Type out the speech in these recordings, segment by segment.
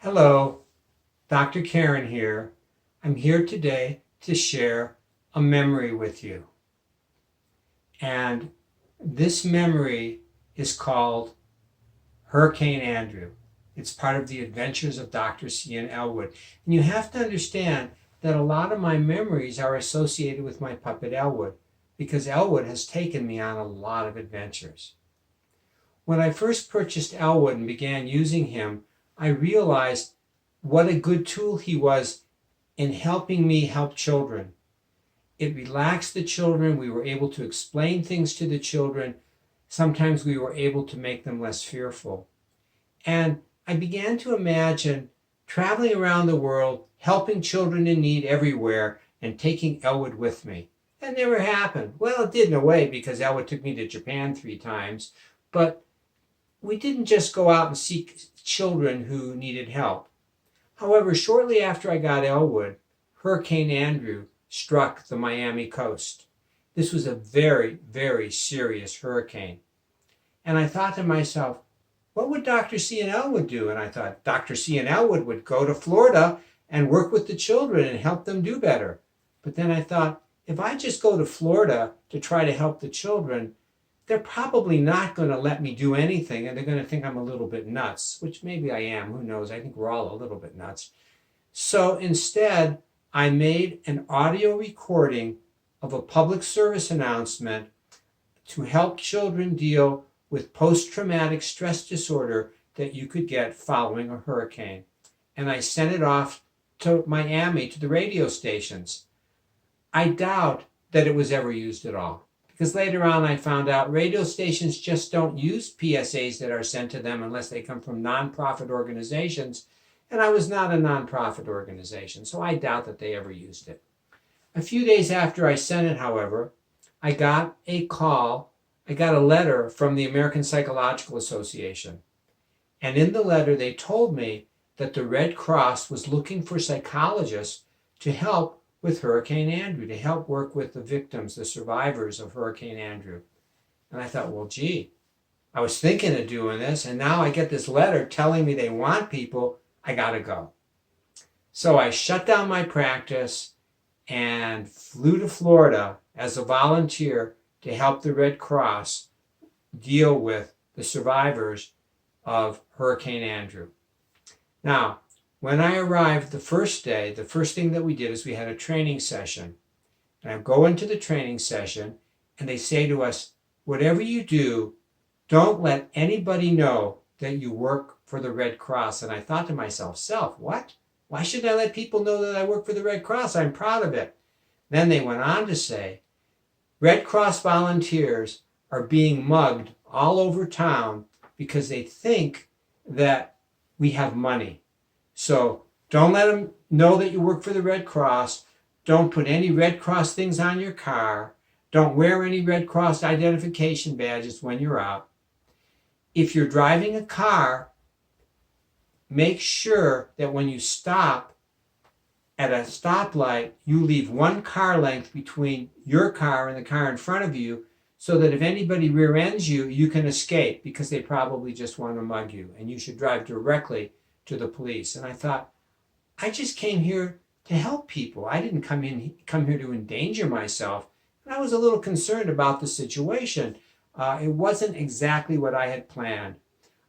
Hello, Dr. Karen here. I'm here today to share a memory with you. And this memory is called Hurricane Andrew. It's part of the adventures of Dr. C.N. Elwood. And you have to understand that a lot of my memories are associated with my puppet Elwood because Elwood has taken me on a lot of adventures. When I first purchased Elwood and began using him, I realized what a good tool he was in helping me help children. It relaxed the children. We were able to explain things to the children. Sometimes we were able to make them less fearful. And I began to imagine traveling around the world, helping children in need everywhere, and taking Elwood with me. That never happened. Well, it did in a way because Elwood took me to Japan 3 times, but we didn't just go out and seek children who needed help. However, shortly after I got Elwood, Hurricane Andrew struck the Miami coast. This was a very, very serious hurricane. And I thought to myself, what would Dr. C. and Elwood do? And I thought Dr. C. and Elwood would go to Florida and work with the children and help them do better. But then I thought, if I just go to Florida to try to help the children, they're probably not going to let me do anything, and they're going to think I'm a little bit nuts, which maybe I am. Who knows? I think we're all a little bit nuts. So instead, I made an audio recording of a public service announcement to help children deal with post-traumatic stress disorder that you could get following a hurricane. And I sent it off to Miami, to the radio stations. I doubt that it was ever used at all. Because later on I found out radio stations just don't use PSAs that are sent to them unless they come from nonprofit organizations. And I was not a nonprofit organization, so I doubt that they ever used it. A few days after I sent it, however, I got a letter from the American Psychological Association. And in the letter, they told me that the Red Cross was looking for psychologists to help with Hurricane Andrew, to help work with the victims, the survivors of Hurricane Andrew. And I thought, well, gee, I was thinking of doing this, and now I get this letter telling me they want people. I gotta go. So I shut down my practice and flew to Florida as a volunteer to help the Red Cross deal with the survivors of Hurricane Andrew. Now, when I arrived the first day, the first thing that we did is we had a training session. And I go into the training session and they say to us, whatever you do, don't let anybody know that you work for the Red Cross. And I thought to myself, what? Why should I let people know that I work for the Red Cross? I'm proud of it. Then they went on to say, Red Cross volunteers are being mugged all over town because they think that we have money. So don't let them know that you work for the Red Cross. Don't put any Red Cross things on your car. Don't wear any Red Cross identification badges when you're out. If you're driving a car, make sure that when you stop at a stoplight, you leave 1 car length between your car and the car in front of you so that if anybody rear ends you, you can escape because they probably just want to mug you. And you should drive directly to the police. And I thought, I just came here to help people. I didn't come here to endanger myself. And I was a little concerned about the situation. It wasn't exactly what I had planned.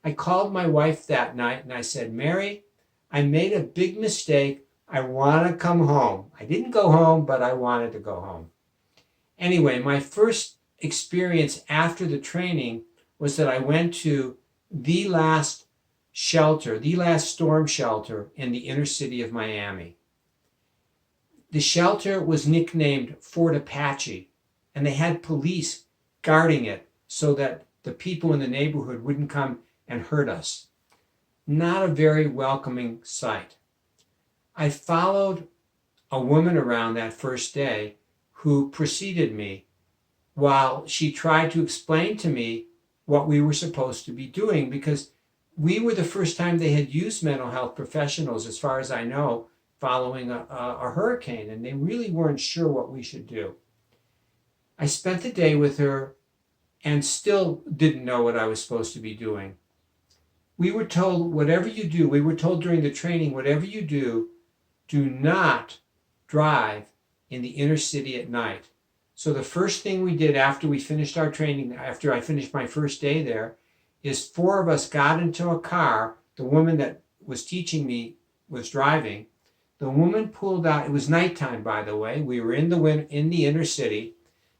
I called my wife that night and I said, Mary, I made a big mistake. I want to come home. I didn't go home, but I wanted to go home. Anyway, my first experience after the training was that I went to the last storm shelter in the inner city of Miami. The shelter was nicknamed Fort Apache, and they had police guarding it so that the people in the neighborhood wouldn't come and hurt us. Not a very welcoming sight. I followed a woman around that first day who preceded me while she tried to explain to me what we were supposed to be doing, because we were the first time they had used mental health professionals, as far as I know, following a hurricane, and they really weren't sure what we should do. I spent the day with her and still didn't know what I was supposed to be doing. we were told, whatever you do, we were told during the training, whatever you do, do not drive in the inner city at night. So the first thing we did after we finished our training, after I finished my first day there, is 4 of us got into a car. The woman that was teaching me was driving. The woman pulled out, it was nighttime, by the way. We were in the inner city.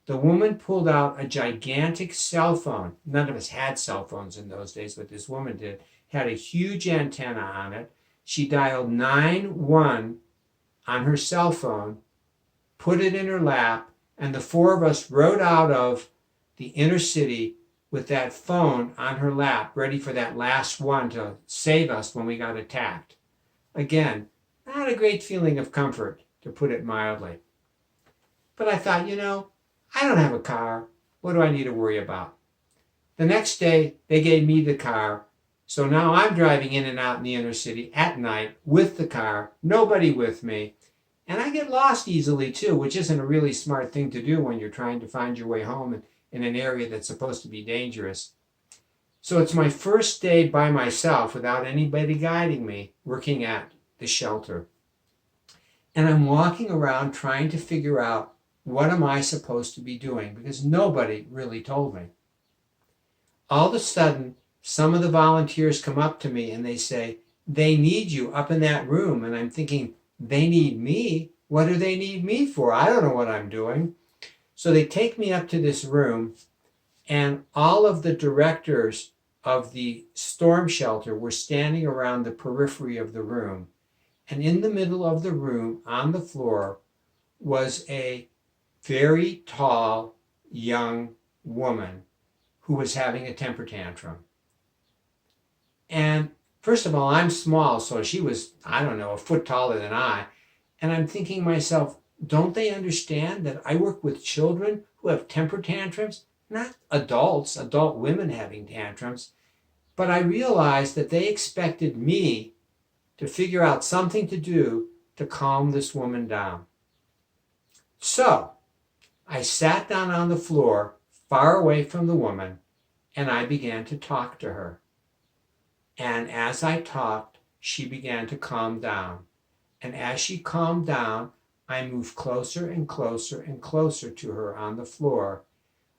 The woman pulled out a gigantic cell phone. None of us had cell phones in those days, but this woman did. Had a huge antenna on it. She dialed 911 on her cell phone, put it in her lap, and the 4 of us rode out of the inner city with that phone on her lap, ready for that last one to save us when we got attacked. Again, not a great feeling of comfort, to put it mildly. But I thought, I don't have a car. What do I need to worry about? The next day, they gave me the car. So now I'm driving in and out in the inner city at night with the car, nobody with me. And I get lost easily too, which isn't a really smart thing to do when you're trying to find your way home in an area that's supposed to be dangerous. So it's my first day by myself without anybody guiding me, working at the shelter. And I'm walking around trying to figure out, what am I supposed to be doing? Because nobody really told me. All of a sudden, some of the volunteers come up to me and they say, they need you up in that room. And I'm thinking, they need me? What do they need me for? I don't know what I'm doing. So they take me up to this room, and all of the directors of the storm shelter were standing around the periphery of the room. And in the middle of the room, on the floor, was a very tall, young woman who was having a temper tantrum. And first of all, I'm small, so she was, I don't know, a foot taller than I. And I'm thinking to myself, don't they understand that I work with children who have temper tantrums? Not adult women having tantrums. But I realized that they expected me to figure out something to do to calm this woman down. So I sat down on the floor, far away from the woman, and I began to talk to her. And as I talked, she began to calm down. And as she calmed down, I moved closer and closer and closer to her on the floor.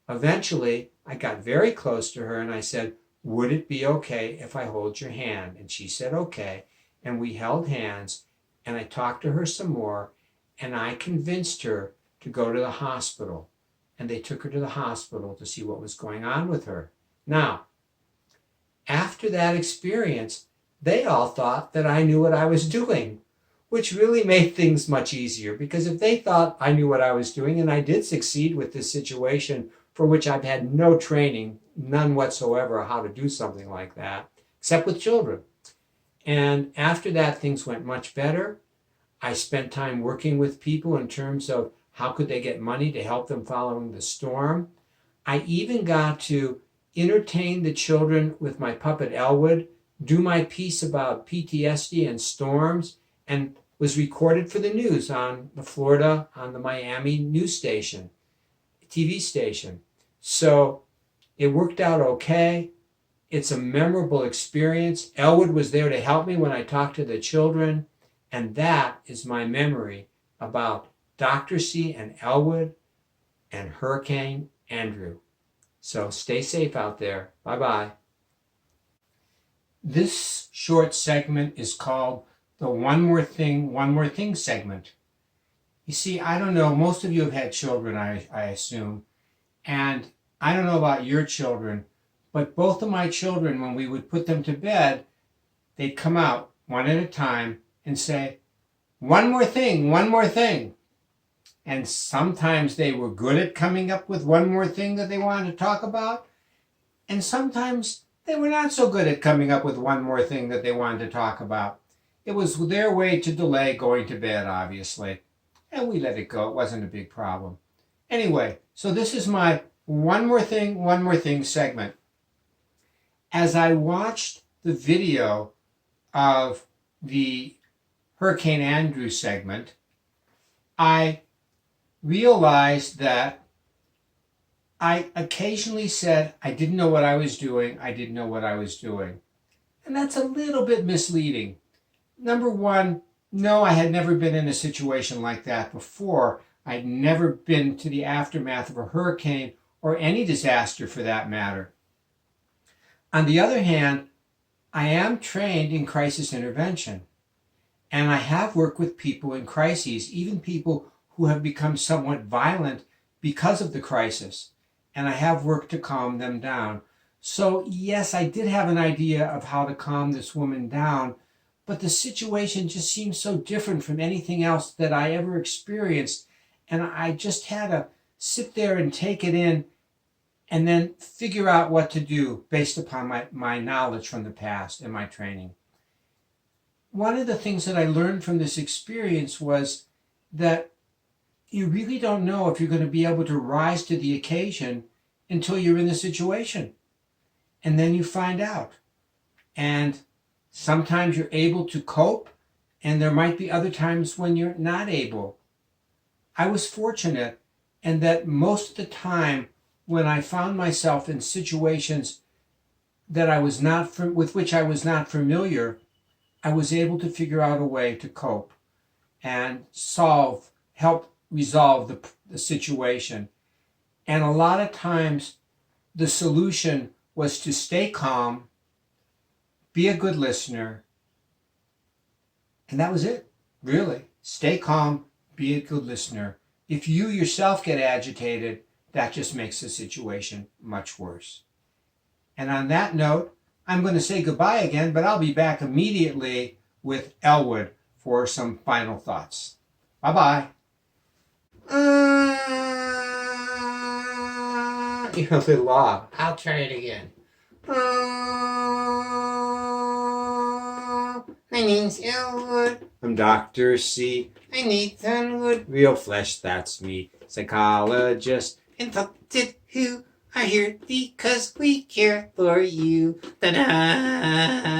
Eventually, I got very close to her and I said, would it be okay if I hold your hand? And she said, okay. And we held hands, and I talked to her some more, and I convinced her to go to the hospital. And they took her to the hospital to see what was going on with her. Now, after that experience, they all thought that I knew what I was doing, which really made things much easier, because if they thought I knew what I was doing, and I did succeed with this situation for which I've had no training, none whatsoever, how to do something like that, except with children. And after that, things went much better. I spent time working with people in terms of how could they get money to help them following the storm. I even got to entertain the children with my puppet Elwood, do my piece about PTSD and storms, and was recorded for the news on the Miami news station, TV station. So it worked out okay. It's a memorable experience. Elwood was there to help me when I talked to the children, and that is my memory about Dr. C and Elwood and Hurricane Andrew. So stay safe out there. Bye-bye. This short segment is called the One More Thing segment. You see, I don't know, most of you have had children, I assume, and I don't know about your children, but both of my children, when we would put them to bed, they'd come out one at a time and say, one more thing, one more thing. And sometimes they were good at coming up with one more thing that they wanted to talk about, and sometimes they were not so good at coming up with one more thing that they wanted to talk about. It was their way to delay going to bed, obviously, and we let it go. It wasn't a big problem. Anyway, so this is my one more thing segment. As I watched the video of the Hurricane Andrew segment, I realized that I occasionally said I didn't know what I was doing. And that's a little bit misleading. Number one, no, I had never been in a situation like that before. I'd never been to the aftermath of a hurricane or any disaster for that matter. On the other hand, I am trained in crisis intervention, and I have worked with people in crises, even people who have become somewhat violent because of the crisis, and I have worked to calm them down. So yes, I did have an idea of how to calm this woman down, but the situation just seemed so different from anything else that I ever experienced, and I just had to sit there and take it in and then figure out what to do based upon my knowledge from the past and my training. One of the things that I learned from this experience was that you really don't know if you're going to be able to rise to the occasion until you're in the situation. And then you find out. And sometimes you're able to cope, and there might be other times when you're not able. I was fortunate in that most of the time when I found myself in situations that I was not with which I was not familiar, I was able to figure out a way to cope and help resolve the situation. And a lot of times the solution was to stay calm, be a good listener, and that was it, really. Stay calm, be a good listener. If you yourself get agitated, that just makes the situation much worse. And on that note, I'm going to say goodbye again, but I'll be back immediately with Elwood for some final thoughts. Bye-bye. You're a little off. I'll try it again. My name's Elwood. I'm Dr. C. I need Sunwood. Real flesh, that's me. Psychologist. Infected who are here because we care for you. Ta-da!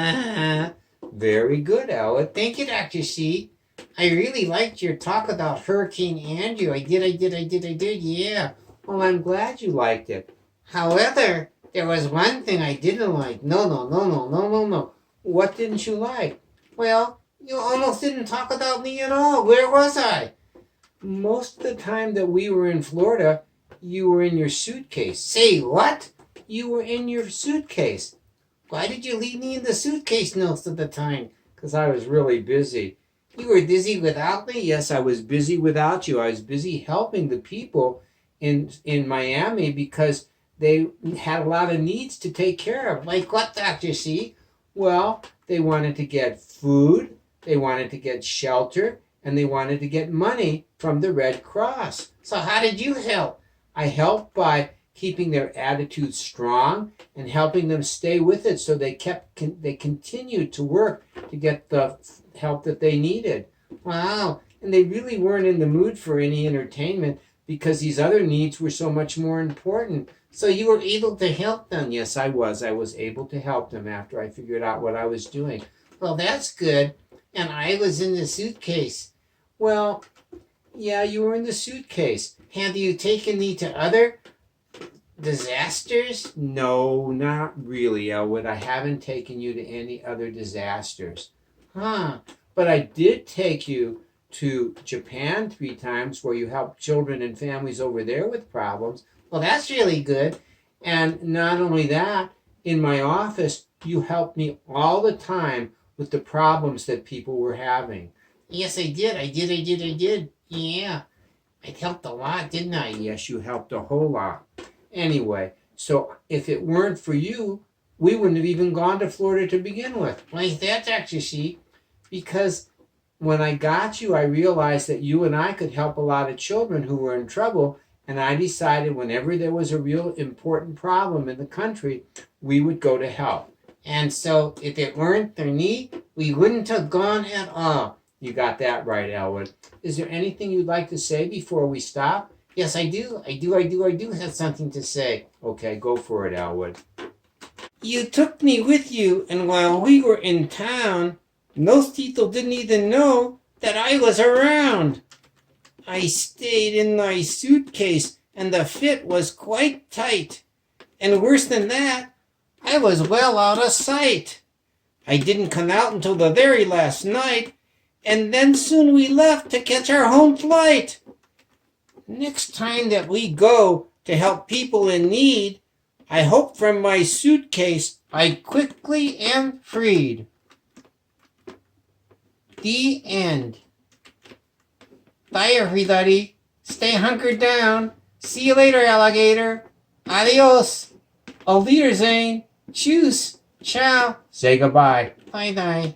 Very good, Elwood. Thank you, Dr. C. I really liked your talk about Hurricane Andrew. I did, yeah. Well, I'm glad you liked it. However, there was one thing I didn't like. No. What didn't you like? Well, you almost didn't talk about me at all. Where was I? Most of the time that we were in Florida, you were in your suitcase. Say what? You were in your suitcase. Why did you leave me in the suitcase most of the time? Because I was really busy. You were busy without me? Yes, I was busy without you. I was busy helping the people in Miami because they had a lot of needs to take care of. Like what, Dr. C? Well, they wanted to get food, they wanted to get shelter, and they wanted to get money from the Red Cross. So how did you help? I helped by keeping their attitude strong and helping them stay with it so they continued to work to get the help that they needed. Wow. And they really weren't in the mood for any entertainment because these other needs were so much more important. So you were able to help them? Yes, I was. I was able to help them after I figured out what I was doing. Well, that's good. And I was in the suitcase. Well, yeah, you were in the suitcase. Have you taken me to other disasters? No, not really, Elwood. I haven't taken you to any other disasters. Huh. But I did take you to Japan 3 times where you helped children and families over there with problems. Well, that's really good. And not only that, in my office, you helped me all the time with the problems that people were having. Yes, I did. Yeah. I helped a lot, didn't I? Yes, you helped a whole lot. Anyway, so if it weren't for you, we wouldn't have even gone to Florida to begin with. Why is that, Dr. C? Because when I got you, I realized that you and I could help a lot of children who were in trouble, and I decided whenever there was a real important problem in the country, we would go to help. And so if it weren't their need, we wouldn't have gone at all. You got that right, Elwood. Is there anything you'd like to say before we stop? Yes, I do. I do have something to say. Okay, go for it, Elwood. You took me with you, and while we were in town, most people didn't even know that I was around. I stayed in my suitcase, and the fit was quite tight. And worse than that, I was well out of sight. I didn't come out until the very last night, and then soon we left to catch our home flight. Next time that we go to help people in need, I hope from my suitcase I quickly am freed. The end. Bye, everybody. Stay hunkered down. See you later, alligator. Adios. Auf Wiedersehen. Tschüss. Ciao. Say goodbye. Bye-bye.